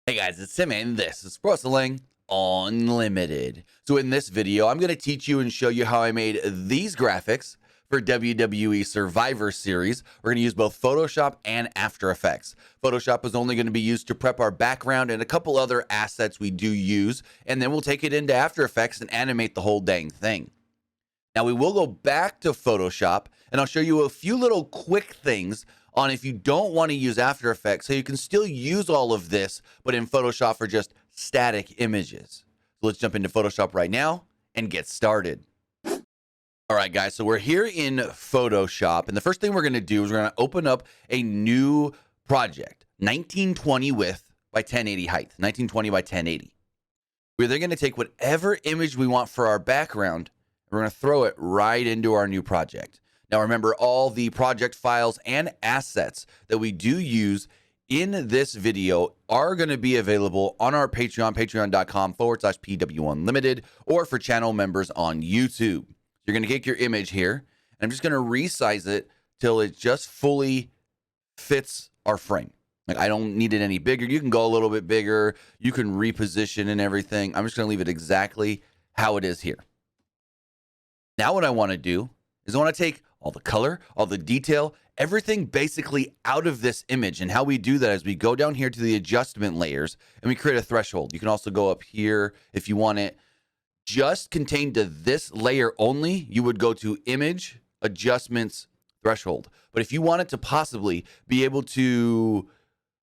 Hey guys, it's Tim and this is Wrestling Unlimited. So in this video, I'm going to teach you and show you how I made these graphics for WWE Survivor Series. We're going to use both Photoshop and After Effects. Photoshop is only going to be used to prep our background and a couple other assets we do use, and then we'll take it into After Effects and animate the whole dang thing. Now we will go back to Photoshop and I'll show you a few little quick things on if you don't want to use After Effects, so you can still use all of this, but in Photoshop for just static images. So let's jump into Photoshop right now and get started. All right, guys, so we're here in Photoshop, and the first thing we're going to do is we're going to open up a new project, 1920 width by 1080 height, 1920 by 1080. We're then going to take whatever image we want for our background, and we're going to throw it right into our new project. Now, remember, all the project files and assets that we do use in this video are going to be available on our Patreon, patreon.com/PWUnlimited, or for channel members on YouTube. You're going to take your image here, and I'm just going to resize it till it just fully fits our frame. Like, I don't need it any bigger. You can go a little bit bigger. You can reposition and everything. I'm just going to leave it exactly how it is here. Now what I want to do is I want to take all the color, all the detail, everything basically out of this image. And how we do that is we go down here to the adjustment layers and we create a threshold. You can also go up here if you want it just contained to this layer only. You would go to image, adjustments, threshold. But if you want it to possibly be able to,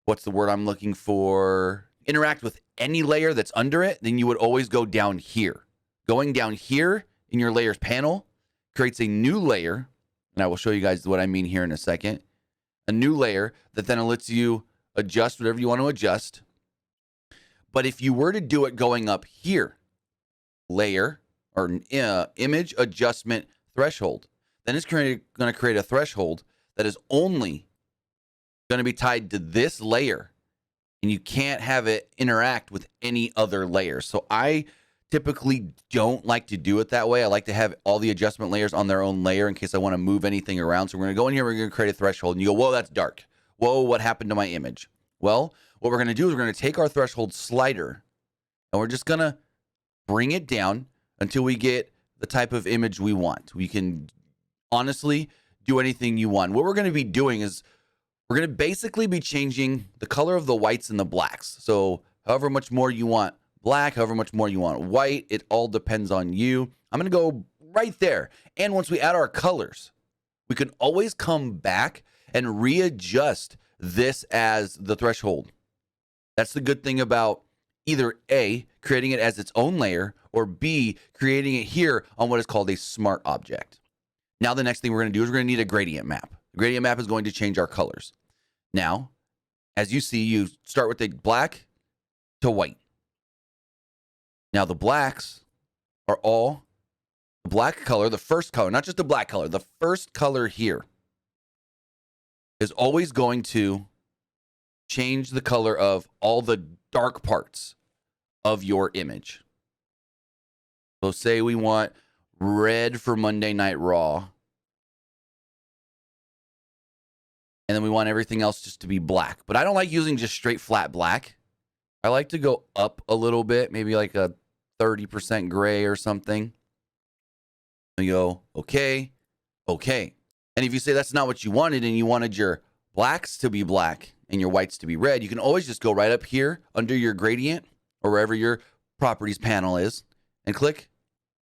what's the word I'm looking for, interact with any layer that's under it, then you would always go down here. Going down here in your layers panel creates a new layer, and I will show you guys what I mean here in a second. A new layer that then lets you adjust whatever you want to adjust. But if you were to do it going up here, layer or image adjustment threshold, then it's going to create a threshold that is only going to be tied to this layer, and you can't have it interact with any other layers. So I typically don't like to do it that way. I like to have all the adjustment layers on their own layer in case I want to move anything around. So we're going to go in here, we're going to create a threshold, and you go, whoa, that's dark. Whoa, what happened to my image? Well, what we're going to do is we're going to take our threshold slider, and we're just going to bring it down until we get the type of image we want. We can honestly do anything you want. What we're going to be doing is we're going to basically be changing the color of the whites and the blacks. So however much more you want black, however much more you want white, it all depends on you. I'm going to go right there. And once we add our colors, we can always come back and readjust this as the threshold. That's the good thing about either A, creating it as its own layer, or B, creating it here on what is called a smart object. Now the next thing we're going to do is we're going to need a gradient map. The gradient map is going to change our colors. Now, as you see, you start with the black to white. Now the blacks are all the black color, the first color, not just the black color, the first color here is always going to change the color of all the dark parts of your image. So say we want red for Monday Night Raw, and then we want everything else just to be black. But I don't like using just straight flat black. I like to go up a little bit, maybe like a 30% gray or something. And you go, okay, okay. And if you say that's not what you wanted and you wanted your blacks to be black and your whites to be red, you can always just go right up here under your gradient or wherever your properties panel is and click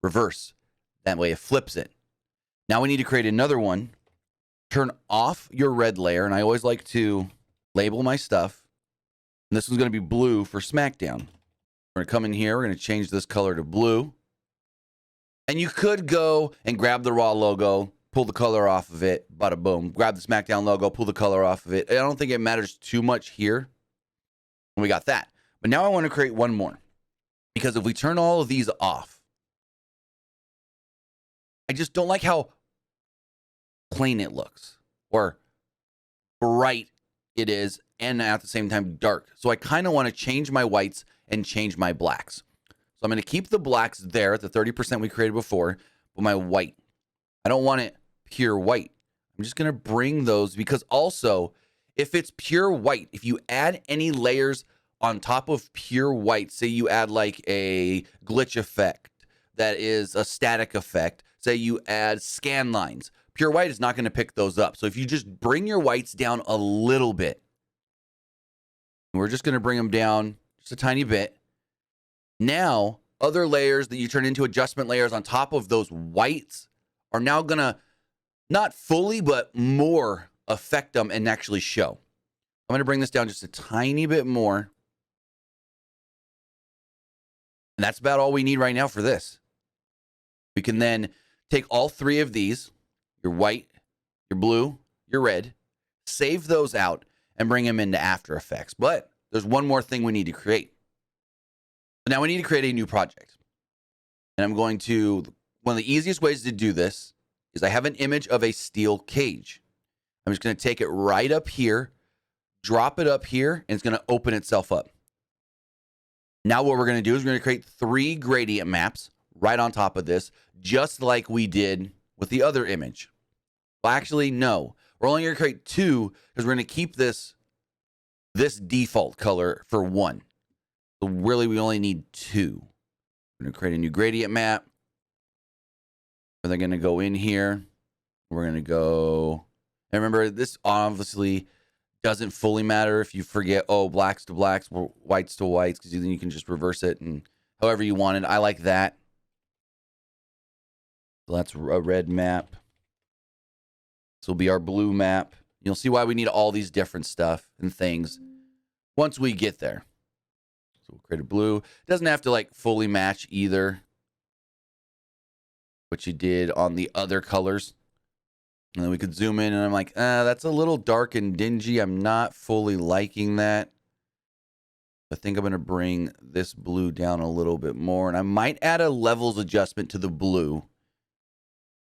reverse. That way it flips it. Now we need to create another one. Turn off your red layer, and I always like to label my stuff. And this one's going to be blue for SmackDown. We're going to come in here. We're going to change this color to blue. And you could go and grab the Raw logo, pull the color off of it, bada boom. Grab the SmackDown logo, pull the color off of it. I don't think it matters too much here. And we got that. But now I want to create one more. Because if we turn all of these off, I just don't like how plain it looks or bright it is, and at the same time dark. So I kind of want to change my whites and change my blacks. So I'm going to keep the blacks there at the 30% we created before, but my white, I don't want it pure white. I'm just going to bring those, because also if it's pure white, if you add any layers on top of pure white, say you add like a glitch effect that is a static effect, say you add scan lines, pure white is not going to pick those up. So if you just bring your whites down a little bit, we're just going to bring them down just a tiny bit. Now, other layers that you turn into adjustment layers on top of those whites are now going to not fully, but more affect them and actually show. I'm going to bring this down just a tiny bit more. And that's about all we need right now for this. We can then take all three of these, your white, your blue, your red, save those out and bring them into After Effects. But there's one more thing we need to create. So now we need to create a new project. And I'm going to, one of the easiest ways to do this is I have an image of a steel cage. I'm just going to take it right up here, drop it up here, and it's going to open itself up. Now what we're going to do is we're going to create 3 gradient maps right on top of this, just like we did with the other image. Well, actually, no. We're only going to create 2 because we're going to keep this default color for 1. So really, we only need 2. We're going to create a new gradient map. They're going to go in here. We're going to go... And remember, this obviously doesn't fully matter if you forget, oh, blacks to blacks, whites to whites, because then you can just reverse it and however you want it. I like that. So that's a red map. This will be our blue map. You'll see why we need all these different stuff and things once we get there. So we'll create a blue. It doesn't have to like fully match either what you did on the other colors. And then we could zoom in and I'm like, that's a little dark and dingy. I'm not fully liking that. I think I'm going to bring this blue down a little bit more. And I might add a levels adjustment to the blue.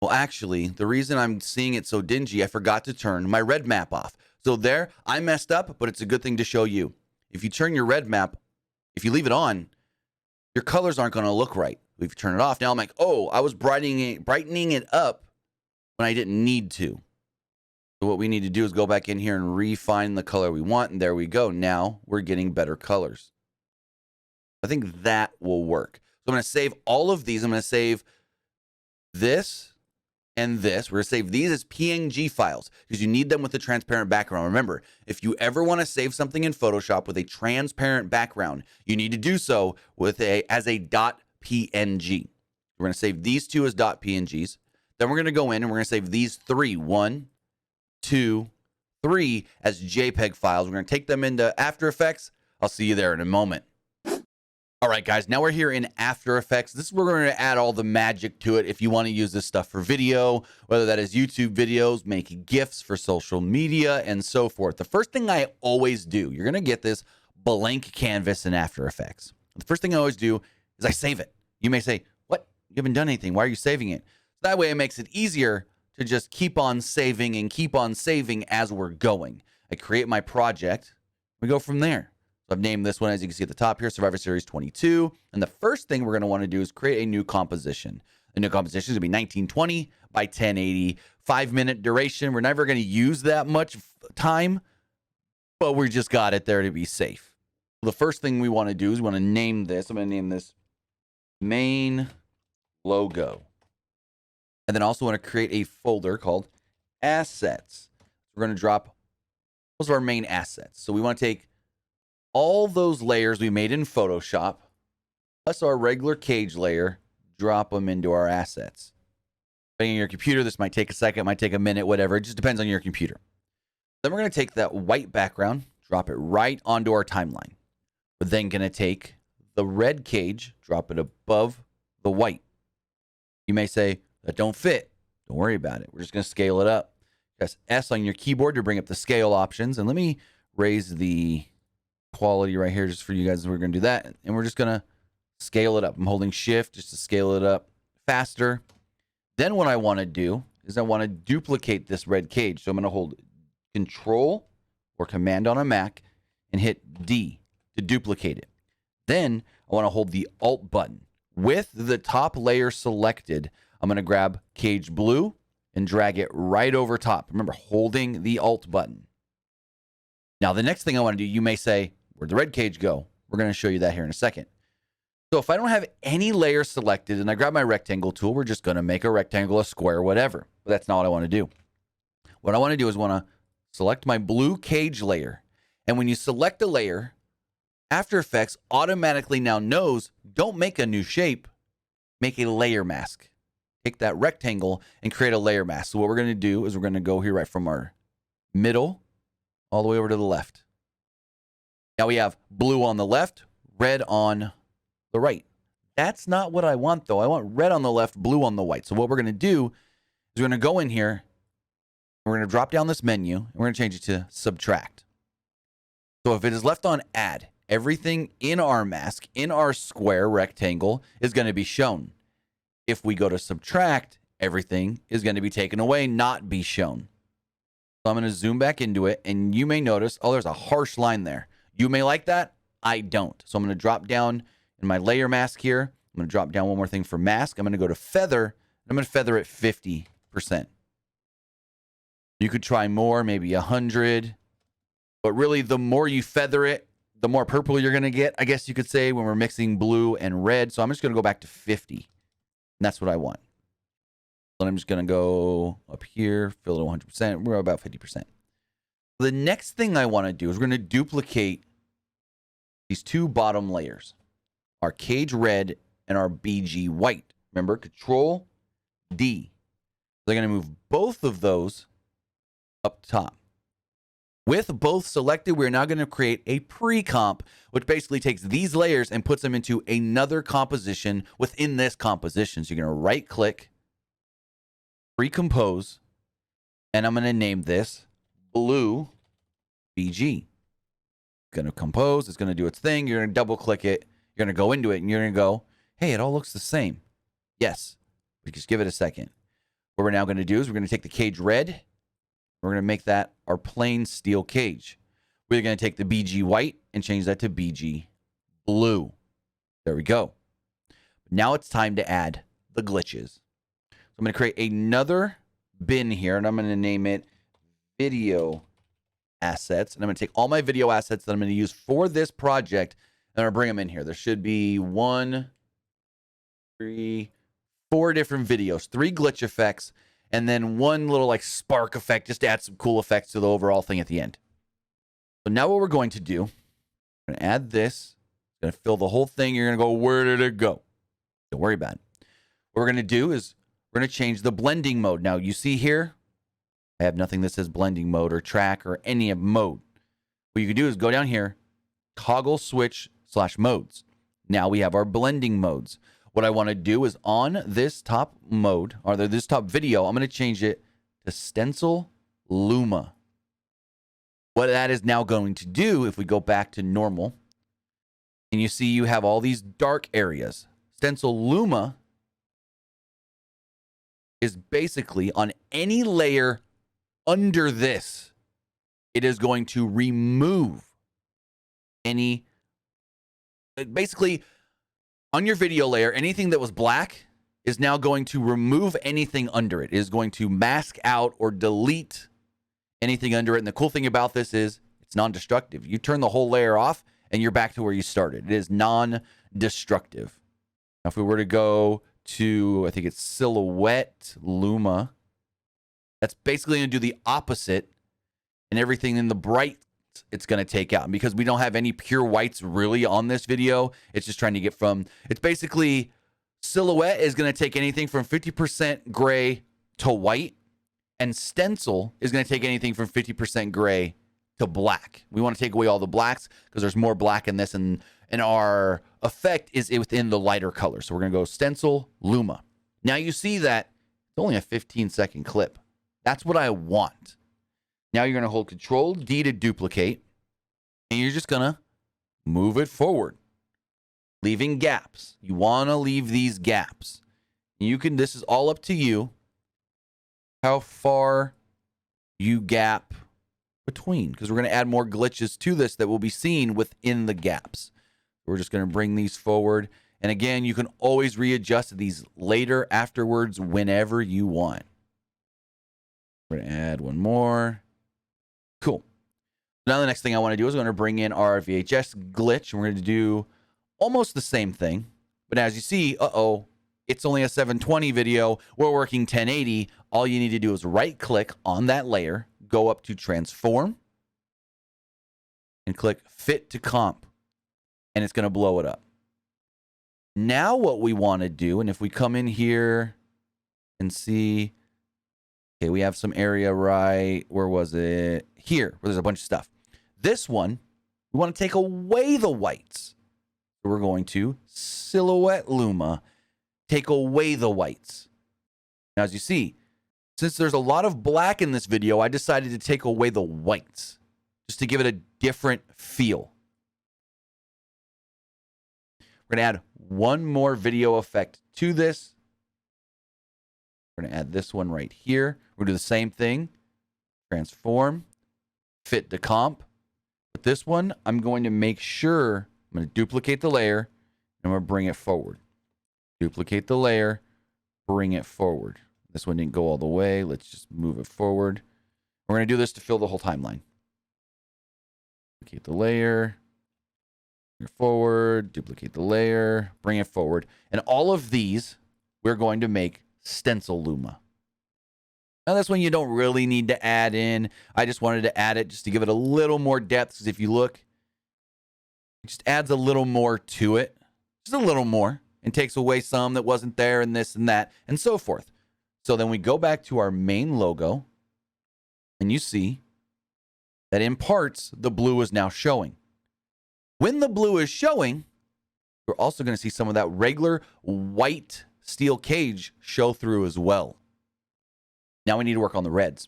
Well, actually, the reason I'm seeing it so dingy, I forgot to turn my red map off. So there, I messed up, but it's a good thing to show you. If you turn your red map, if you leave it on, your colors aren't going to look right. If you turn it off, now I'm like, oh, I was brightening it up when I didn't need to. So what we need to do is go back in here and refine the color we want. And there we go. Now we're getting better colors. I think that will work. So I'm going to save all of these. I'm going to save this and this. We're going to save these as PNG files because you need them with a transparent background. Remember, if you ever want to save something in Photoshop with a transparent background, you need to do so with as a .png. We're going to save these 2 as .pngs. Then we're going to go in and we're going to save these 3, 1, 2, 3 as JPEG files. We're going to take them into After Effects. I'll see you there in a moment. All right, guys, now we're here in After Effects. This is where we're going to add all the magic to it if you want to use this stuff for video, whether that is YouTube videos, make GIFs for social media, and so forth. The first thing I always do, you're going to get this blank canvas in After Effects. The first thing I always do is I save it. You may say, what? You haven't done anything. Why are you saving it? That way it makes it easier to just keep on saving as we're going. I create my project. We go from there. So I've named this one, as you can see at the top here, Survivor Series 22. And the first thing we're going to want to do is create a new composition. The new composition is going to be 1920 by 1080, 5-minute duration. We're never going to use that much time, but we just got it there to be safe. The first thing we want to do is we want to name this. I'm going to name this main logo. And then also want to create a folder called assets. We're going to drop those are our main assets. So we want to take all those layers we made in Photoshop, plus our regular cage layer, drop them into our assets. Depending on your computer, this might take a second, might take a minute, whatever. It just depends on your computer. Then we're going to take that white background, drop it right onto our timeline. We're then going to take the red cage, drop it above the white. You may say, that don't fit. Don't worry about it. We're just going to scale it up. Press S on your keyboard to bring up the scale options. And let me raise the quality right here just for you guys. We're going to do that. And we're just going to scale it up. I'm holding shift just to scale it up faster. Then what I want to do is I want to duplicate this red cage. So I'm going to hold Control or Command on a Mac and hit D to duplicate it. Then I want to hold the Alt button. With the top layer selected, I'm going to grab Cage Blue and drag it right over top. Remember, holding the Alt button. Now, the next thing I want to do, you may say, Where'd the red cage go? We're going to show you that here in a second. So if I don't have any layer selected and I grab my rectangle tool, we're just going to make a rectangle, a square, whatever. But that's not what I want to do. What I want to do is want to select my blue cage layer. And when you select a layer, After Effects automatically now knows, don't make a new shape, make a layer mask. Take that rectangle and create a layer mask. So what we're going to do is we're going to go here right from our middle all the way over to the left. Now we have blue on the left, red on the right. That's not what I want, though. I want red on the left, blue on the right. So what we're going to do is we're going to go in here. We're going to drop down this menu, and we're going to change it to Subtract. So if it is left on Add, everything in our mask, in our square rectangle, is going to be shown. If we go to Subtract, everything is going to be taken away, not be shown. So I'm going to zoom back into it, and you may notice, oh, there's a harsh line there. You may like that. I don't. So I'm going to drop down in my layer mask here. I'm going to drop down one more thing for mask. I'm going to go to feather. I'm going to feather it 50%. You could try more, maybe 100. But really, the more you feather it, the more purple you're going to get, I guess you could say, when we're mixing blue and red. So I'm just going to go back to 50. And that's what I want. Then I'm just going to go up here, fill it 100%. We're about 50%. The next thing I want to do is we're going to duplicate these two bottom layers, our cage red and our BG white. Remember, Control D. They're going to move both of those up top. With both selected, we're now going to create a pre-comp, which basically takes these layers and puts them into another composition within this composition. So you're going to right-click, Recompose, and I'm going to name this Blue BG. It's going to compose. It's going to do its thing. You're going to double-click it. You're going to go into it, and you're going to go, hey, it all looks the same. Yes. We just give it a second. What we're now going to do is we're going to take the cage red. We're going to make that our plain steel cage. We're going to take the BG white and change that to BG blue. There we go. Now it's time to add the glitches. So I'm going to create another bin here, and I'm going to name it Video Assets. And I'm going to take all my video assets that I'm going to use for this project, and I'm going to bring them in here. There should be 1, 3, 4 different videos, 3 glitch effects, and then one little like spark effect just to add some cool effects to the overall thing at the end. So now what we're going to do, we're going to add this. It's going to fill the whole thing. You're going to go, where did it go? Don't worry about it. What we're going to do is we're going to change the blending mode. Now you see here, I have nothing that says blending mode or track or any mode. What you can do is go down here, toggle switch / modes. Now we have our blending modes. What I want to do is on this top mode, or this top video, I'm going to change it to Stencil Luma. What that is now going to do, if we go back to normal, and you see you have all these dark areas. Stencil Luma is basically on any layer under this, it is going to remove any, basically, on your video layer, anything that was black is now going to remove anything under it. It is going to mask out or delete anything under it. And the cool thing about this is it's non-destructive. You turn the whole layer off and you're back to where you started. It is non-destructive. Now, if we were to go to, I think it's Silhouette Luma, that's basically going to do the opposite, and everything in the bright it's going to take out. And because we don't have any pure whites really on this video, it's just trying to get from, it's basically, Silhouette is going to take anything from 50% gray to white, and Stencil is going to take anything from 50% gray to black. We want to take away all the blacks because there's more black in this, and our effect is within the lighter color. So we're going to go Stencil Luma. Now you see that it's only a 15-second clip. That's what I want. Now you're going to hold Control D to duplicate, and you're just going to move it forward, leaving gaps. You want to leave these gaps. You can, this is all up to you, how far you gap between, because we're going to add more glitches to this that will be seen within the gaps. We're just going to bring these forward. And again, you can always readjust these later, afterwards, whenever you want. We're going to add one more. Cool. Now the next thing I want to do is I'm going to bring in our VHS glitch, and we're going to do almost the same thing. But as you see, it's only a 720 video. We're working 1080. All you need to do is right-click on that layer, go up to Transform, and click Fit to Comp, and it's going to blow it up. Now what we want to do, and if we come in here and see, okay, we have some area right, where was it? Here, where there's a bunch of stuff. This one, we want to take away the whites. So we're going to Silhouette Luma, take away the whites. Now, as you see, since there's a lot of black in this video, I decided to take away the whites just to give it a different feel. We're going to add one more video effect to this. We're going to add this one right here. We're going to do the same thing. Transform, fit to comp. But this one, I'm going to make sure, I'm going to duplicate the layer, and I'm going to bring it forward. Duplicate the layer, bring it forward. This one didn't go all the way. Let's just move it forward. We're going to do this to fill the whole timeline. Duplicate the layer, bring it forward, duplicate the layer, bring it forward. And all of these, we're going to make stencil Luma. Now, this one you don't really need to add in. I just wanted to add it just to give it a little more depth, because if you look, it just adds a little more to it. Just a little more. And takes away some that wasn't there, and this and that, and so forth. So then we go back to our main logo, and you see that in parts, the blue is now showing. When the blue is showing, we're also going to see some of that regular white steel cage show through as well. Now we need to work on the reds.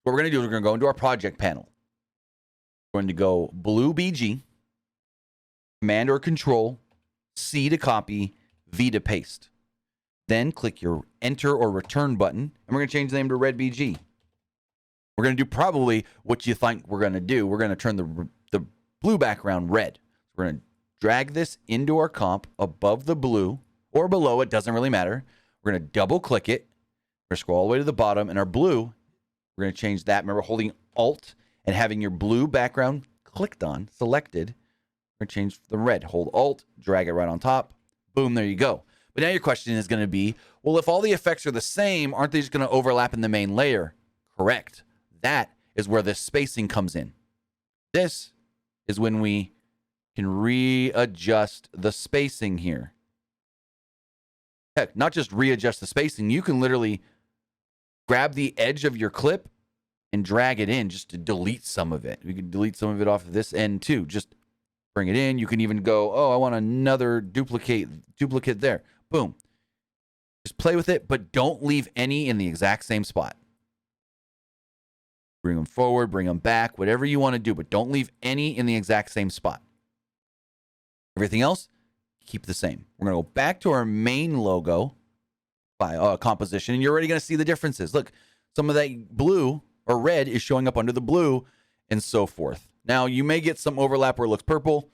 What we're going to do is we're going to go into our project panel. We're going to go blue BG, Command or Control, C to copy, V to paste. Then click your enter or return button, and we're going to change the name to red BG. We're going to do probably what you think we're going to do. We're going to turn the blue background red. We're going to drag this into our comp above the blue or below. It doesn't really matter. We're going to double click it. We're going to scroll all the way to the bottom, and our blue, we're going to change that. Remember holding Alt and having your blue background clicked on, selected. We're going to change the red. Hold Alt, drag it right on top. Boom, there you go. But now your question is going to be, well, if all the effects are the same, aren't they just going to overlap in the main layer? Correct. That is where this spacing comes in. This is when we can readjust the spacing here. Heck, not just readjust the spacing. You can literally grab the edge of your clip and drag it in just to delete some of it. You can delete some of it off of this end too. Just bring it in. You can even go, oh, I want another duplicate there. Boom. Just play with it, but don't leave any in the exact same spot. Bring them forward, bring them back, whatever you want to do, but don't leave any in the exact same spot. Everything else, keep the same. We're going to go back to our main logo by composition, and you're already going to see the differences. Look, some of that blue or red is showing up under the blue and so forth. Now, you may get some overlap where it looks purple.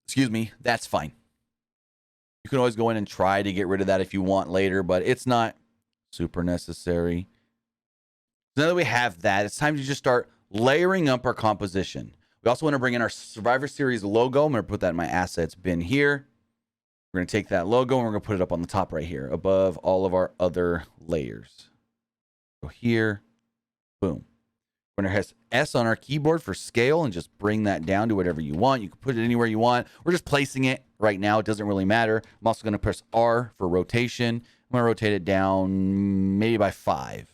Excuse me, that's fine. You can always go in and try to get rid of that if you want later, but it's not super necessary. Now that we have that, it's time to just start layering up our composition. We also want to bring in our Survivor Series logo. I'm going to put that in my assets bin here. We're going to take that logo and we're going to put it up on the top right here above all of our other layers. Go here. Boom. We're going to hit S on our keyboard for scale and just bring that down to whatever you want. You can put it anywhere you want. We're just placing it right now. It doesn't really matter. I'm also going to press R for rotation. I'm going to rotate it down maybe by 5.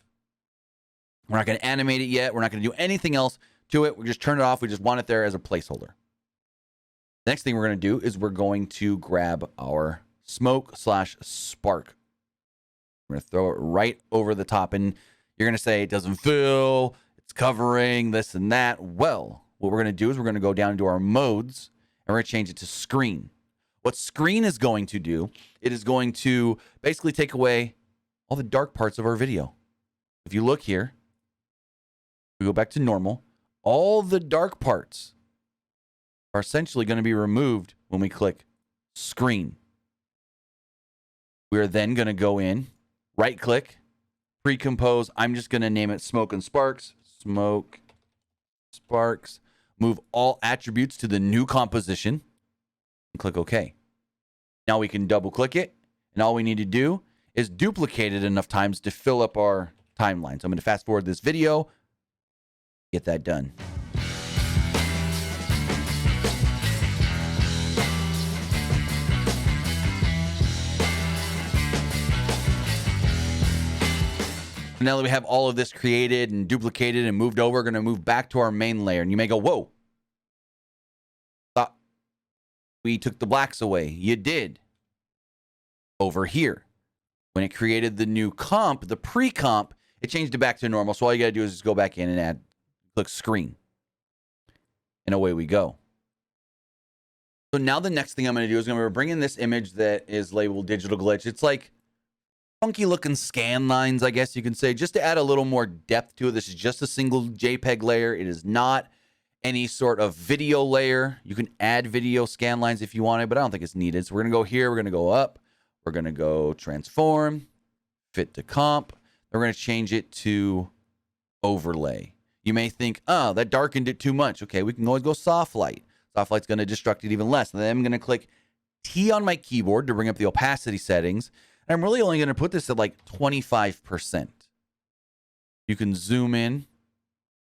We're not going to animate it yet. We're not going to do anything else to it. We just turn it off. We just want it there as a placeholder. The next thing we're going to do is we're going to grab our smoke/spark. We're going to throw it right over the top. And you're going to say it doesn't fill, it's covering this and that. Well, what we're going to do is we're going to go down into our modes and we're going to change it to screen. What screen is going to do, it is going to basically take away all the dark parts of our video. If you look here, we go back to normal. All the dark parts are essentially going to be removed when we click screen. We're then going to go in, right click, pre-compose. I'm just going to name it Smoke and Sparks. Smoke, Sparks. move all attributes to the new composition, and click OK. Now we can double click it, and all we need to do is duplicate it enough times to fill up our timeline. So I'm going to fast forward this video, get that done. Now that we have all of this created and duplicated and moved over, we're going to move back to our main layer. And you may go, whoa, thought we took the blacks away. You did. Over here, when it created the new comp, the pre-comp, it changed it back to normal. So all you got to do is just go back in and click screen. And away we go. So now the next thing I'm going to do is I'm going to bring in this image that is labeled digital glitch. It's like funky looking scan lines, I guess you can say, just to add a little more depth to it. This is just a single JPEG layer. It is not any sort of video layer. You can add video scan lines if you want it, but I don't think it's needed. So we're going to go here. We're going to go up. We're going to go transform, fit to comp. We're going to change it to overlay. You may think, oh, that darkened it too much. Okay, we can always go soft light. Soft light's going to destruct it even less. And then I'm going to click T on my keyboard to bring up the opacity settings. I'm really only going to put this at like 25%. You can zoom in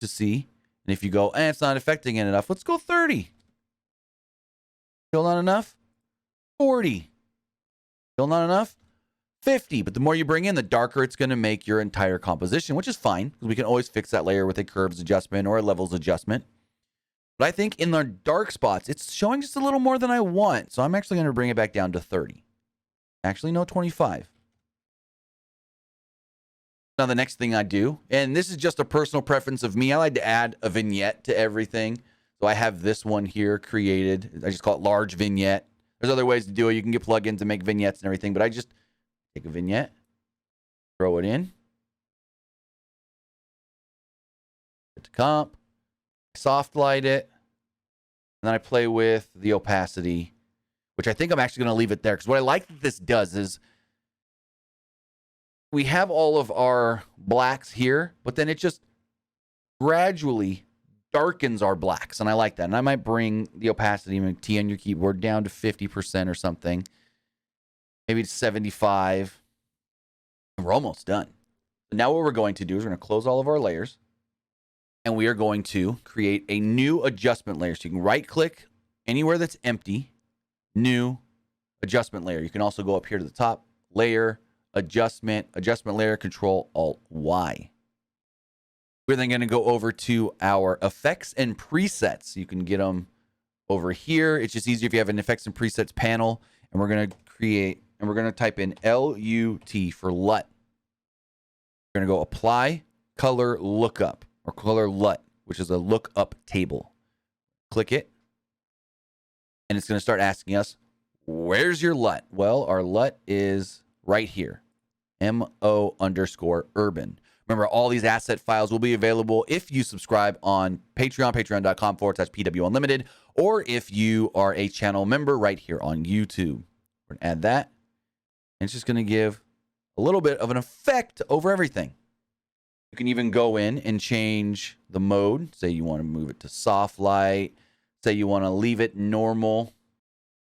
to see. And if you go, it's not affecting it enough, let's go 30. Still not enough? 40. Still not enough? 50. But the more you bring in, the darker it's going to make your entire composition, which is fine, because we can always fix that layer with a curves adjustment or a levels adjustment. But I think in the dark spots, it's showing just a little more than I want. So I'm actually going to bring it back down to 30. Actually, no, 25. Now, the next thing I do, and this is just a personal preference of me, I like to add a vignette to everything. So I have this one here created. I just call it large vignette. There's other ways to do it. You can get plugins to make vignettes and everything, but I just take a vignette, throw it in, hit to comp, soft light it, and then I play with the opacity, which I think I'm actually going to leave it there, because what I like that this does is we have all of our blacks here, but then it just gradually darkens our blacks, and I like that. And I might bring the opacity, T on your keyboard, down to 50% or something, maybe to 75. And we're almost done. So now what we're going to do is we're going to close all of our layers, and we are going to create a new adjustment layer. So you can right-click anywhere that's empty, new adjustment layer. You can also go up here to the top, layer, adjustment layer, Control Alt Y. We're then going to go over to our effects and presets. You can get them over here. It's just easier if you have an effects and presets panel, and we're going to create, and we're going to type in LUT for LUT. We're going to go apply color lookup, or color LUT, which is a lookup table. Click it, and it's going to start asking us, where's your LUT? Well, our LUT is right here, MO_urban. Remember, all these asset files will be available if you subscribe on Patreon, patreon.com/PWUnlimited, or if you are a channel member right here on YouTube. We're going to add that, and it's just going to give a little bit of an effect over everything. You can even go in and change the mode. Say you want to move it to soft light. Say you want to leave it normal,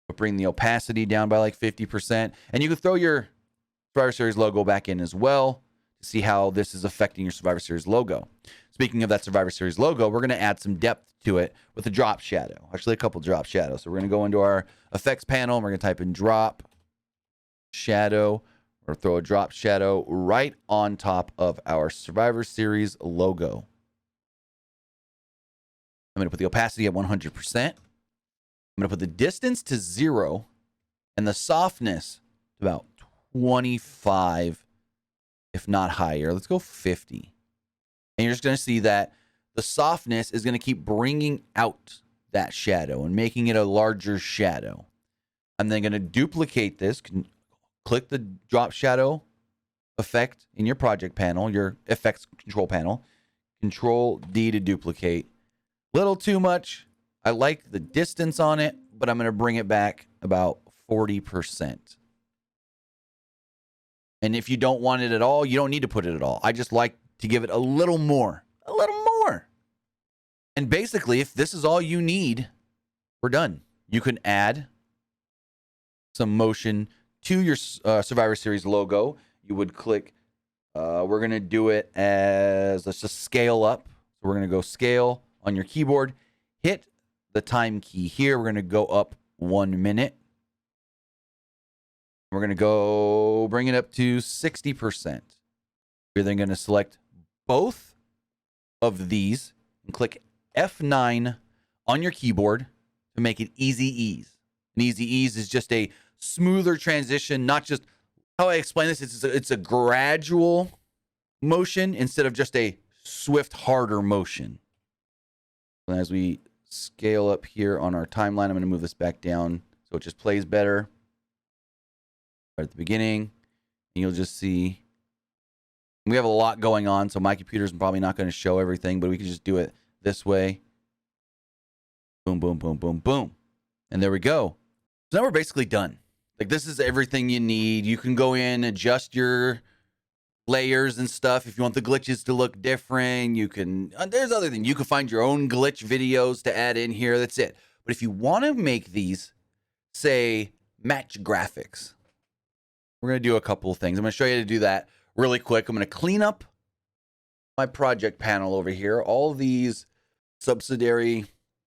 but bring the opacity down by like 50%. And you can throw your Survivor Series logo back in as well to see how this is affecting your Survivor Series logo. Speaking of that Survivor Series logo, we're going to add some depth to it with a drop shadow. Actually, a couple drop shadows. So we're going to go into our effects panel, and we're going to type in drop shadow, or throw a drop shadow right on top of our Survivor Series logo. I'm going to put the opacity at 100%. I'm going to put the distance to 0 and the softness to about 25, if not higher. Let's go 50. And you're just going to see that the softness is going to keep bringing out that shadow and making it a larger shadow. I'm then going to duplicate this. Click the drop shadow effect in your project panel, your effects control panel. Control D to duplicate. Little too much. I like the distance on it, but I'm going to bring it back about 40%. And if you don't want it at all, you don't need to put it at all. I just like to give it a little more. A little more. And basically, if this is all you need, we're done. You can add some motion to your Survivor Series logo. You would click, we're going to do it as, let's just scale up. So we're going to go scale on your keyboard, hit the time key here. We're going to go up 1 minute. We're going to go bring it up to 60%. You're then going to select both of these and click F9 on your keyboard to make it easy ease. And easy ease is just a smoother transition, not just how I explain this. It's a gradual motion instead of just a swift, harder motion. And as we scale up here on our timeline, I'm going to move this back down so it just plays better. Right at the beginning, and you'll just see we have a lot going on, so my computer's probably not going to show everything, but we can just do it this way. Boom, boom, boom, boom, boom. And there we go. So now we're basically done. Like, this is everything you need. You can go in, adjust your layers and stuff. If you want the glitches to look different, you can, there's other things. You can find your own glitch videos to add in here. That's it. But if you want to make these, say, match graphics, we're going to do a couple of things. I'm going to show you how to do that really quick. I'm going to clean up my project panel over here. All of these subsidiary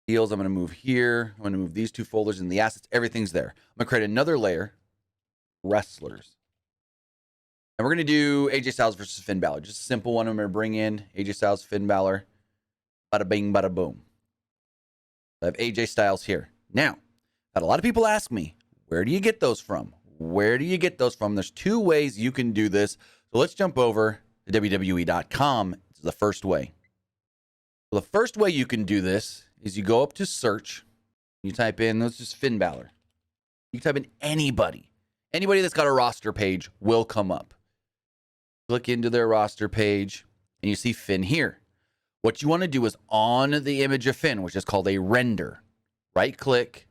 deals, I'm going to move here. I'm going to move these 2 folders in the assets. Everything's there. I'm going to create another layer, wrestlers. And we're going to do AJ Styles versus Finn Balor. Just a simple one. I'm going to bring in AJ Styles, Finn Balor. Bada bing, bada boom. I have AJ Styles here. Now, had a lot of people ask me, where do you get those from? Where do you get those from? There's 2 ways you can do this. So let's jump over to WWE.com. It's the first way. So the first way you can do this is you go up to search. You type in, let's just Finn Balor. You type in anybody. Anybody that's got a roster page will come up. Click into their roster page, and you see Finn here. What you want to do is on the image of Finn, which is called a render, right-click,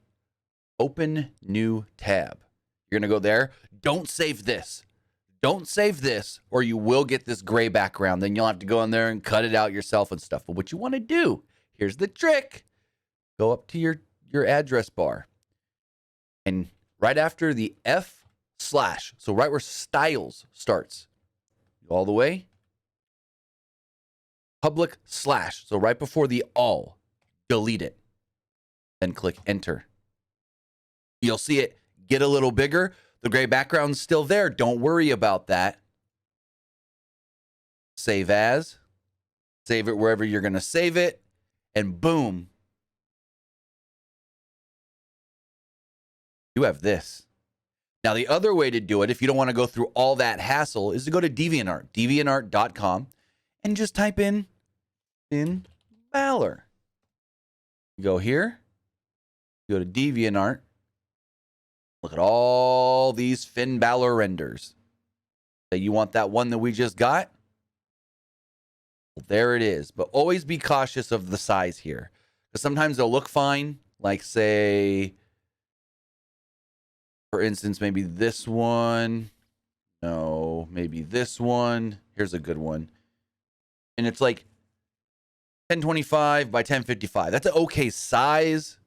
open new tab. You're going to go there. Don't save this. Don't save this, or you will get this gray background. Then you'll have to go in there and cut it out yourself and stuff. But what you want to do, here's the trick. Go up to your address bar. And right after the F/, so right where styles starts, go all the way. Public /, so right before the all, delete it. Then click enter. You'll see it get a little bigger. The gray background's still there. Don't worry about that. Save as. Save it wherever you're going to save it. And boom. You have this. Now, the other way to do it, if you don't want to go through all that hassle, is to go to DeviantArt, deviantart.com, and just type in Finn Balor. You go here. You go to DeviantArt. Look at all these Finn Balor renders. So you want that one that we just got? Well, there it is. But always be cautious of the size here. Because sometimes they'll look fine. Like, say, for instance, maybe this one. No, maybe this one. Here's a good one. And it's like 1025 by 1055. That's an okay size.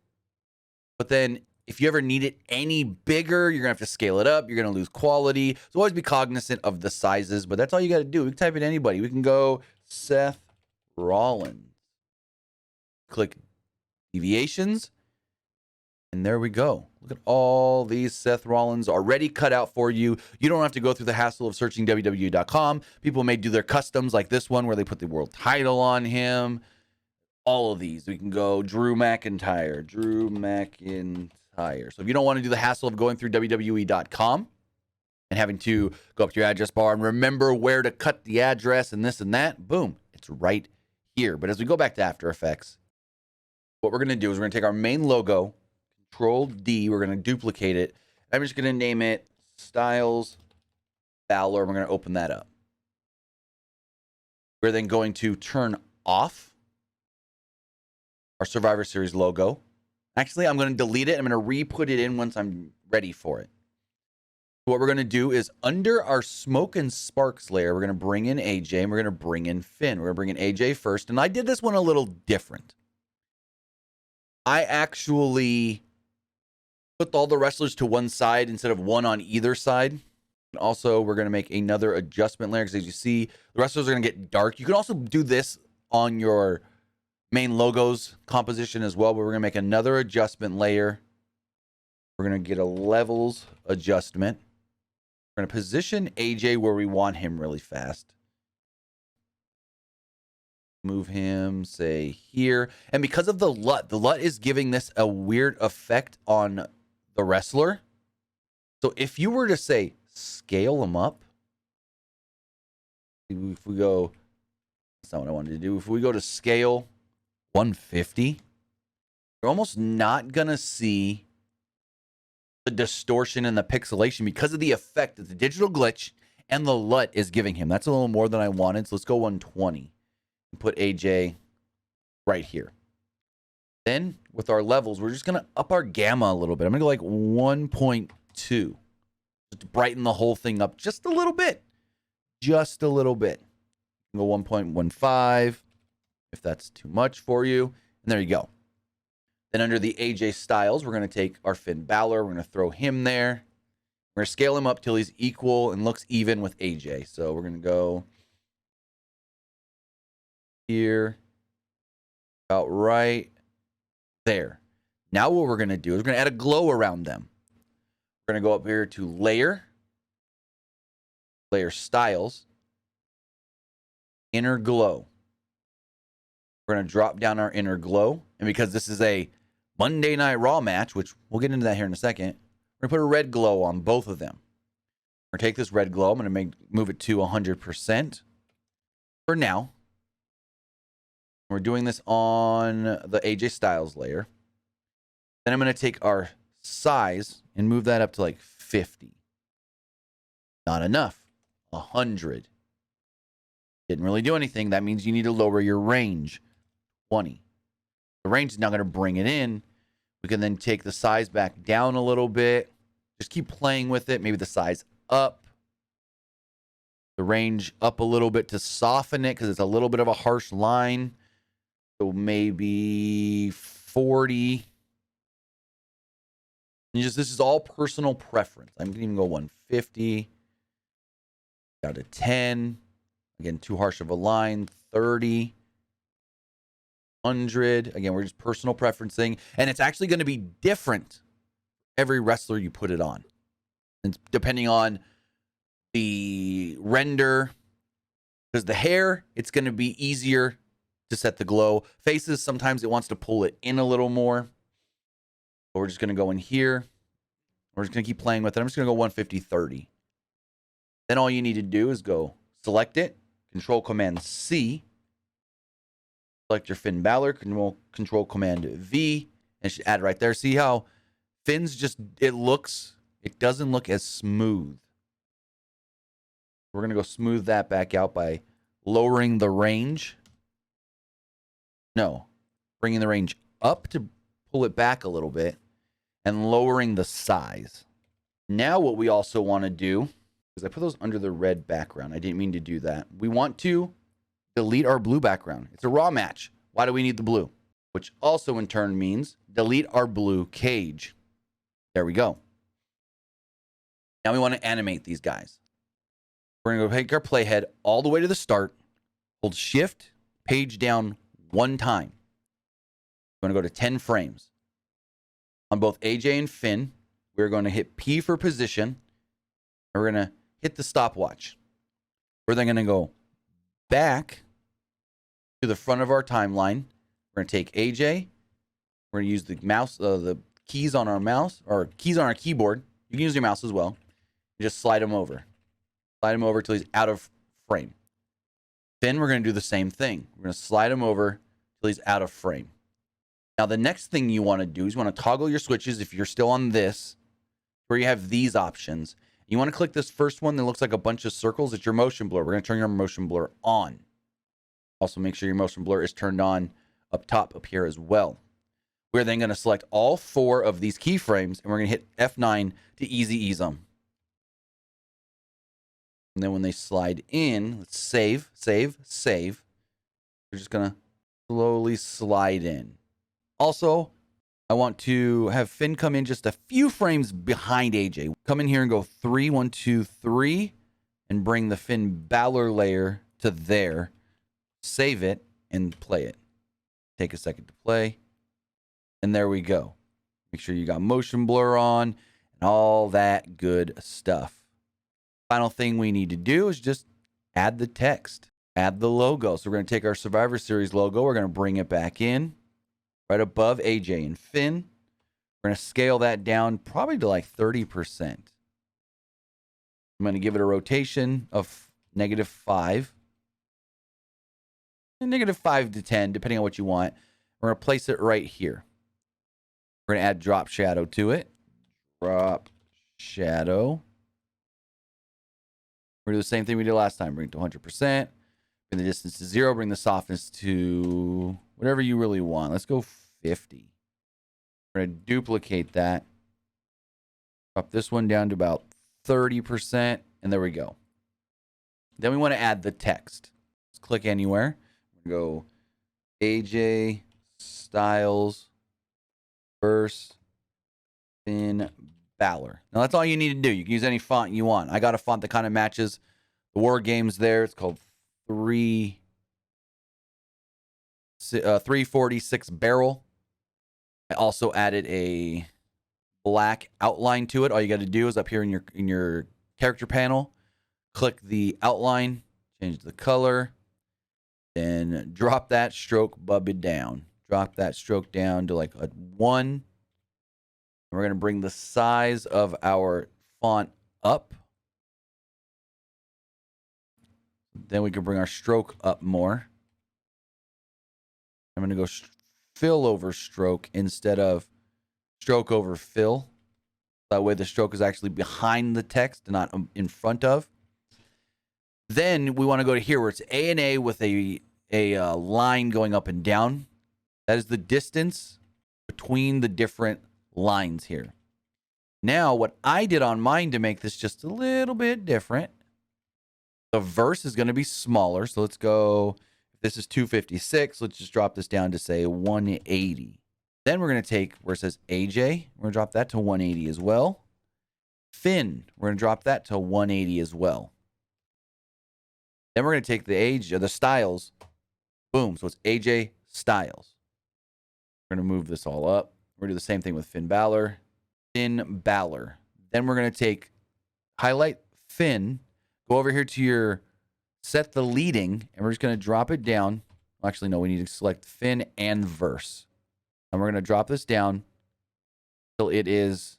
But then if you ever need it any bigger, you're going to have to scale it up. You're going to lose quality. So always be cognizant of the sizes. But that's all you got to do. We can type in anybody. We can go Seth Rollins. Click deviations. And there we go. Look at all these Seth Rollins already cut out for you. You don't have to go through the hassle of searching WWE.com. People may do their customs like this one where they put the world title on him. All of these. We can go Drew McIntyre. So if you don't want to do the hassle of going through WWE.com and having to go up to your address bar and remember where to cut the address and this and that, boom, it's right here. But as we go back to After Effects, what we're going to do is we're going to take our main logo, Control D, we're going to duplicate it. I'm just going to name it Styles Balor. We're going to open that up. We're then going to turn off our Survivor Series logo. Actually, I'm going to delete it. I'm going to re-put it in once I'm ready for it. What we're going to do is under our Smoke and Sparks layer, we're going to bring in AJ and we're going to bring in Finn. We're going to bring in AJ first. And I did this one a little different. I actually put all the wrestlers to one side instead of one on either side. And also, we're going to make another adjustment layer because as you see, the wrestlers are going to get dark. You can also do this on your main logos composition as well, but we're going to make another adjustment layer. We're going to get a levels adjustment. We're going to position AJ where we want him really fast. Move him, say, here. And because of the LUT is giving this a weird effect on the wrestler. So if you were to say, scale him up. If we go, that's not what I wanted to do. If we go to scale 150, you're almost not going to see the distortion and the pixelation because of the effect that the digital glitch and the LUT is giving him. That's a little more than I wanted. So let's go 120 and put AJ right here. Then with our levels, we're just going to up our gamma a little bit. I'm going to go like 1.2 just to brighten the whole thing up just a little bit. Just a little bit. Go 1.15 if that's too much for you. And there you go. Then under the AJ Styles, we're going to take our Finn Balor. We're going to throw him there. We're going to scale him up till he's equal and looks even with AJ. So we're going to go here, about right there. Now what we're going to do is we're going to add a glow around them. We're going to go up here to layer styles, inner glow. We're going to drop down our inner glow. And because this is a Monday Night Raw match, which we'll get into that here in a second, we're going to put a red glow on both of them. We're going to take this red glow. I'm going to move it to 100% for now. We're doing this on the AJ Styles layer. Then I'm going to take our size and move that up to like 50. Not enough. 100. Didn't really do anything. That means you need to lower your range. 20. The range is now going to bring it in. We can then take the size back down a little bit. Just keep playing with it. Maybe the size up. The range up a little bit to soften it because it's a little bit of a harsh line. So maybe 40. This is all personal preference. I'm going to even go 150. Down to 10. Again, too harsh of a line. 30. 100. Again, we're just personal preferencing. And it's actually going to be different every wrestler you put it on. And depending on the render. Because the hair, it's going to be easier to set the glow. Faces, sometimes it wants to pull it in a little more. But we're just going to go in here. We're just going to keep playing with it. I'm just going to go 150, 30. Then all you need to do is go select it. Control Command C. Select your Finn Balor. Control Command V. And it should add right there. See how Finn's just, it doesn't look as smooth. We're going to go smooth that back out by lowering the range. No, bringing the range up to pull it back a little bit and lowering the size. Now what we also want to do is I put those under the red background. I didn't mean to do that. We want to delete our blue background. It's a Raw match. Why do we need the blue? Which also in turn means delete our blue cage. There we go. Now we want to animate these guys. We're going to go take our playhead all the way to the start. Hold shift, page down one time. We're going to go to 10 frames. On both AJ and Finn, we're going to hit P for position. And we're going to hit the stopwatch. We're then going to go back to the front of our timeline. We're going to take AJ. We're going to use the mouse, the keys on our mouse, or keys on our keyboard. You can use your mouse as well. You just slide him over. Slide him over till he's out of frame. Finn, we're going to do the same thing. We're going to slide him over till he's out of frame. Now, the next thing you want to do is you want to toggle your switches if you're still on this, where you have these options. You want to click this first one that looks like a bunch of circles. It's your motion blur. We're going to turn your motion blur on. Also, make sure your motion blur is turned on up top up here as well. We're then going to select all 4 of these keyframes, and we're going to hit F9 to easy ease them. And then when they slide in, let's save. We're just going to slowly slide in. Also, I want to have Finn come in just a few frames behind AJ. Come in here and go 3, 1, 2, 3, and bring the Finn Balor layer to there. Save it and play it. Take a second to play. And there we go. Make sure you got motion blur on and all that good stuff. Final thing we need to do is just add the text, add the logo. So we're going to take our Survivor Series logo. We're going to bring it back in right above AJ and Finn. We're going to scale that down probably to like 30%. I'm going to give it a rotation of -5. -5 to 10, depending on what you want. We're going to place it right here. We're going to add drop shadow to it. Drop shadow. We're going to do the same thing we did last time. Bring it to 100%. Bring the distance to 0. Bring the softness to whatever you really want. Let's go 50. We're going to duplicate that. Drop this one down to about 30%. And there we go. Then we want to add the text. Let's click anywhere. Go AJ Styles versus Finn Balor. Now that's all you need to do. You can use any font you want. I got a font that kind of matches the War Games there. It's called 346 Barrel. I also added a black outline to it. All you got to do is up here in your character panel, click the outline, change the color. Then drop that stroke bubby down. Drop that stroke down to like a 1. We're going to bring the size of our font up. Then we can bring our stroke up more. I'm going to go fill over stroke instead of stroke over fill. That way the stroke is actually behind the text, not in front of. Then we want to go to here where it's A and A with a line going up and down. That is the distance between the different lines here. Now, what I did on mine to make this just a little bit different, the verse is going to be smaller. So let's go, if this is 256, let's just drop this down to say 180. Then we're going to take where it says AJ, we're going to drop that to 180 as well. Finn, we're going to drop that to 180 as well. Then we're going to take the age or the styles. Boom. So it's AJ Styles. We're going to move this all up. We're going to do the same thing with Finn Balor. Finn Balor. Then we're going to highlight Finn, go over here to your set the leading, and we're just going to drop it down. Actually, no, we need to select Finn and verse. And we're going to drop this down until it is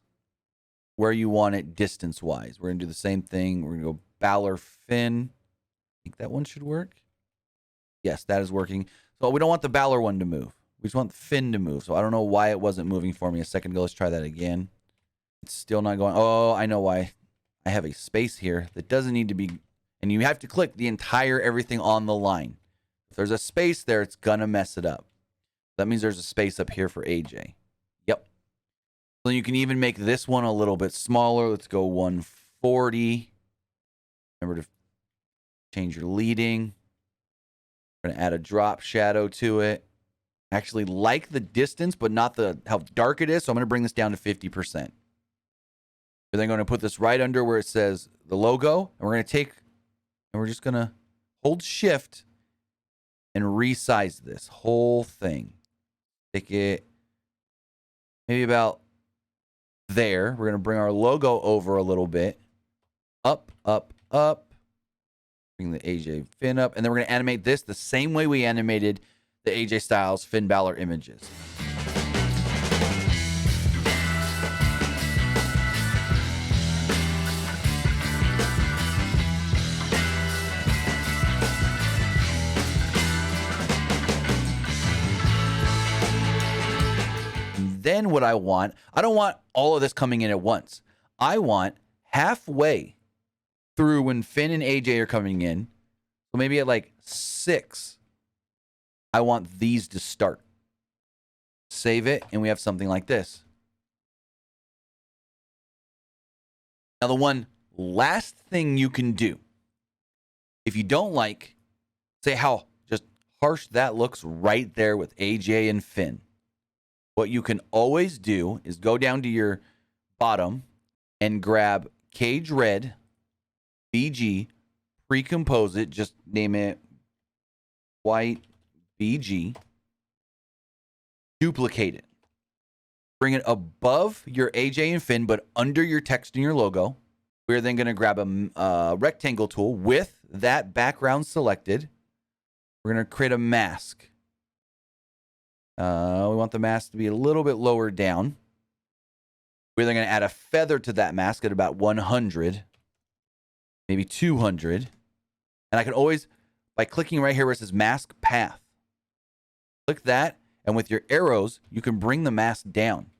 where you want it distance-wise. We're going to do the same thing. We're going to go Balor Finn. I think that one should work. Yes, that is working. So we don't want the Balor one to move. We just want Finn to move. So I don't know why it wasn't moving for me a second ago. Let's try that again. It's still not going. Oh, I know why. I have a space here that doesn't need to be. And you have to click the entire everything on the line. If there's a space there, it's going to mess it up. That means there's a space up here for AJ. Yep. So you can even make this one a little bit smaller. Let's go 140. Remember to change your leading. We're going to add a drop shadow to it. Actually like the distance, but not how dark it is. So I'm going to bring this down to 50%. We're then going to put this right under where it says the logo. And we're going to we're just going to hold shift and resize this whole thing. Take it maybe about there. We're going to bring our logo over a little bit. Up, up, up. Bring the AJ Finn up. And then we're going to animate this the same way we animated the AJ Styles Finn Balor images. Then what I don't want all of this coming in at once. I want halfway through when Finn and AJ are coming in. So maybe at like 6, I want these to start. Save it, and we have something like this. Now, the one last thing you can do, if you don't like, say how just harsh that looks right there with AJ and Finn. what you can always do is go down to your bottom and grab Cage Red, BG, pre-compose it, just name it white BG, duplicate it. Bring it above your AJ and Finn, but under your text and your logo. We're then going to grab a rectangle tool with that background selected. We're going to create a mask. We want the mask to be a little bit lower down. We're then going to add a feather to that mask at about 100, maybe 200. And I can always, by clicking right here where it says mask path, click that. And with your arrows, you can bring the mask down to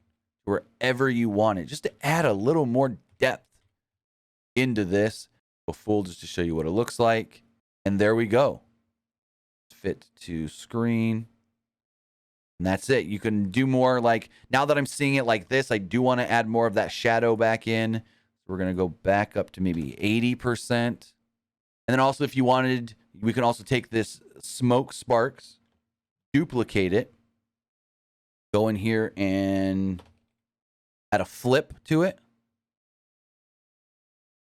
wherever you want it, just to add a little more depth into this. Go full just to show you what it looks like. And there we go. Fit to screen. And that's it. You can do more. Like, now that I'm seeing it like this, I do want to add more of that shadow back in. So we're going to go back up to maybe 80%. And then also, if you wanted, we can also take this smoke sparks, duplicate it, go in here and add a flip to it.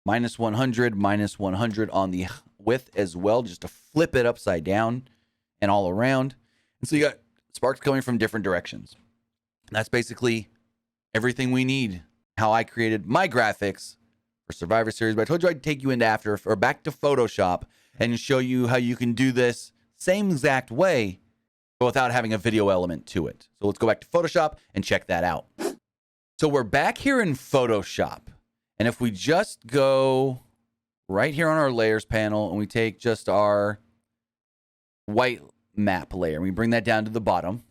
-100, -100 on the width as well, just to flip it upside down and all around. And so you got sparks coming from different directions. And that's basically everything we need. How I created my graphics for Survivor Series. But I told you I'd take you into After or back to Photoshop and show you how you can do this same exact way, but without having a video element to it. So let's go back to Photoshop and check that out. So we're back here in Photoshop. And if we just go right here on our layers panel and we take just our white map layer and we bring that down to the bottom,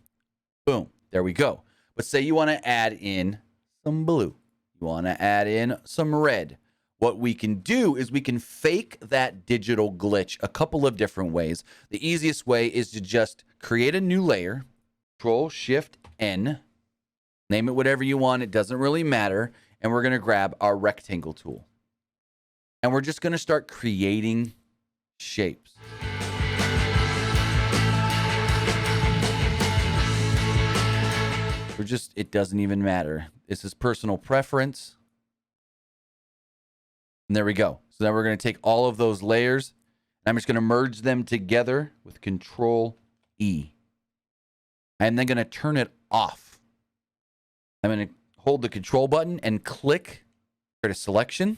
boom, there we go. But say you want to add in some blue. You want to add in some red. What we can do is we can fake that digital glitch a couple of different ways. The easiest way is to just create a new layer, Control-Shift-N, name it whatever you want. It doesn't really matter. And we're going to grab our rectangle tool. And we're just going to start creating shapes. It doesn't even matter. This is personal preference. And there we go. So now we're going to take all of those layers. And I'm just going to merge them together with Control-E. I'm then going to turn it off. I'm going to hold the control button and click, create a selection.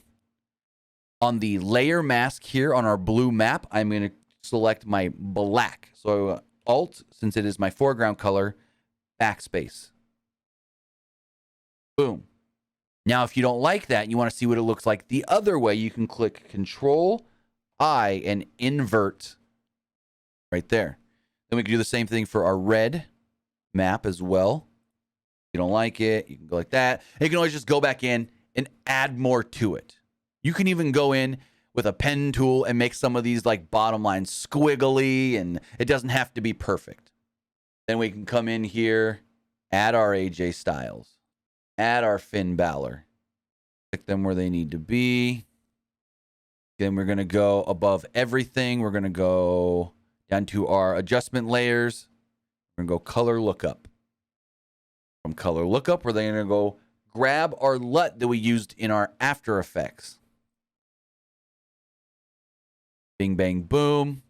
On the layer mask here on our blue map, I'm going to select my black. So Alt, since it is my foreground color, backspace. Boom. Now, if you don't like that, you want to see what it looks like the other way, you can click Control-I and invert right there. Then we can do the same thing for our red map as well. If you don't like it, you can go like that. And you can always just go back in and add more to it. You can even go in with a pen tool and make some of these like bottom lines squiggly, and it doesn't have to be perfect. Then we can come in here, add our AJ Styles, add our Finn Balor, click them where they need to be. Then we're going to go above everything. We're going to go down to our adjustment layers. We're going to go color lookup. From color lookup, we're then going to go grab our LUT that we used in our After Effects. Bing, bang, boom.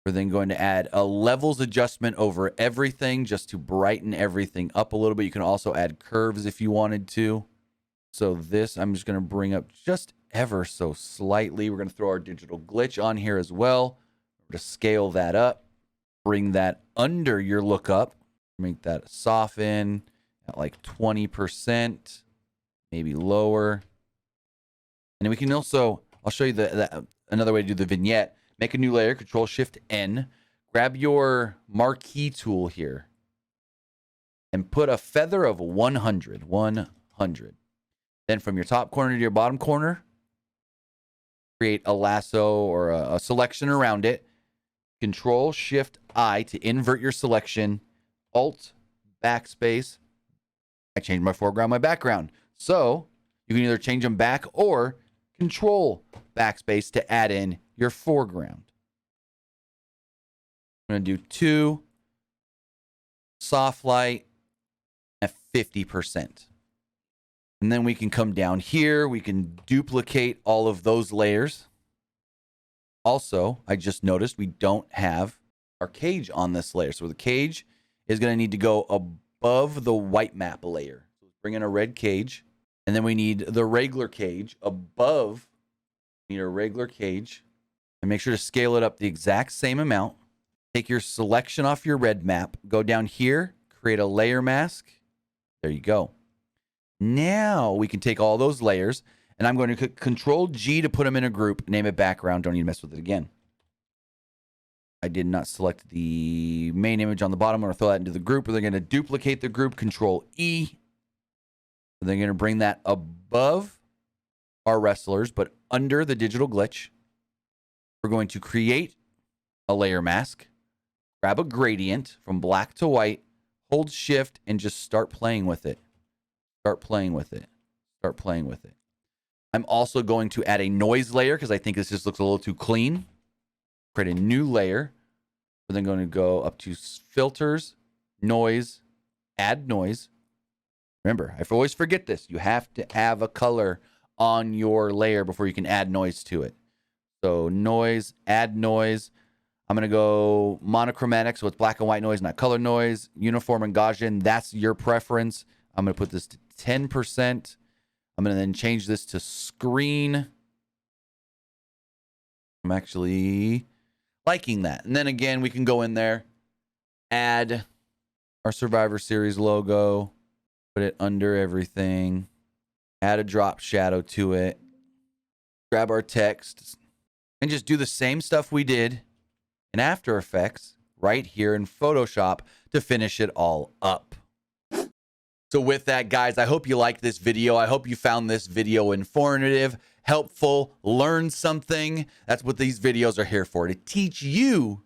We're then going to add a levels adjustment over everything just to brighten everything up a little bit. You can also add curves if you wanted to. So this, I'm just going to bring up just ever so slightly. We're going to throw our digital glitch on here as well. We're going to scale that up. Bring that under your lookup. Make that soften at like 20%, maybe lower. And then we can also, I'll show you another way to do the vignette. Make a new layer, Control-Shift-N. Grab your marquee tool here and put a feather of 100. 100. Then from your top corner to your bottom corner, create a lasso or a selection around it. Control-Shift-I to invert your selection. Alt, backspace. I changed my foreground, my background. So you can either change them back or Control backspace to add in your foreground. I'm going to do 2, soft light, at 50%. And then we can come down here. We can duplicate all of those layers. Also, I just noticed we don't have our cage on this layer. So the cage is going to need to go above the white map layer. So bring in a red cage. And then we need the regular cage above. We need a regular cage. And make sure to scale it up the exact same amount. Take your selection off your red map. Go down here. Create a layer mask. There you go. Now we can take all those layers. And I'm going to click Control G to put them in a group. Name it background. Don't need to mess with it again. I did not select the main image on the bottom. I'm going to throw that into the group. We're going to duplicate the group. Control E. And then going to bring that above our wrestlers, but under the digital glitch. We're going to create a layer mask. Grab a gradient from black to white. Hold Shift and just start playing with it. Start playing with it. Start playing with it. I'm also going to add a noise layer because I think this just looks a little too clean. Create a new layer. We're then going to go up to filters, noise, add noise. Remember, I always forget this. You have to have a color on your layer before you can add noise to it. So noise, add noise. I'm going to go monochromatic, so it's black and white noise, not color noise. Uniform and Gaussian, that's your preference. I'm going to put this to 10%. I'm going to then change this to screen. I'm actually liking that. And then again, we can go in there, add our Survivor Series logo, put it under everything, add a drop shadow to it, grab our text, and just do the same stuff we did in After Effects right here in Photoshop to finish it all up. So with that, guys, I hope you liked this video. I hope you found this video informative, helpful, learned something. That's what these videos are here for, to teach you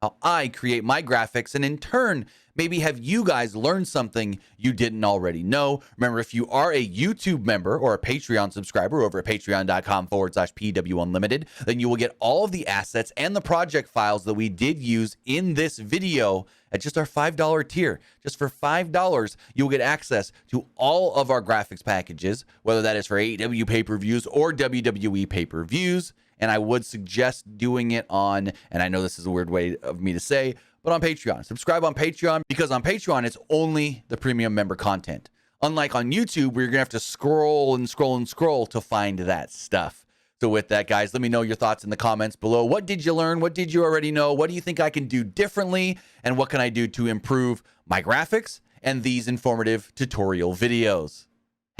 how I create my graphics, and in turn, maybe have you guys learn something you didn't already know. Remember, if you are a YouTube member or a Patreon subscriber over at patreon.com/PWUnlimited, then you will get all of the assets and the project files that we did use in this video at just our $5 tier. Just for $5, you'll get access to all of our graphics packages, whether that is for AEW pay-per-views or WWE pay-per-views. And I would suggest doing it on, and I know this is a weird way of me to say, but on Patreon. Subscribe on Patreon, because on Patreon, it's only the premium member content. Unlike on YouTube, where you're going to have to scroll and scroll and scroll to find that stuff. So with that, guys, let me know your thoughts in the comments below. What did you learn? What did you already know? What do you think I can do differently? And what can I do to improve my graphics and these informative tutorial videos?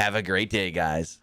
Have a great day, guys.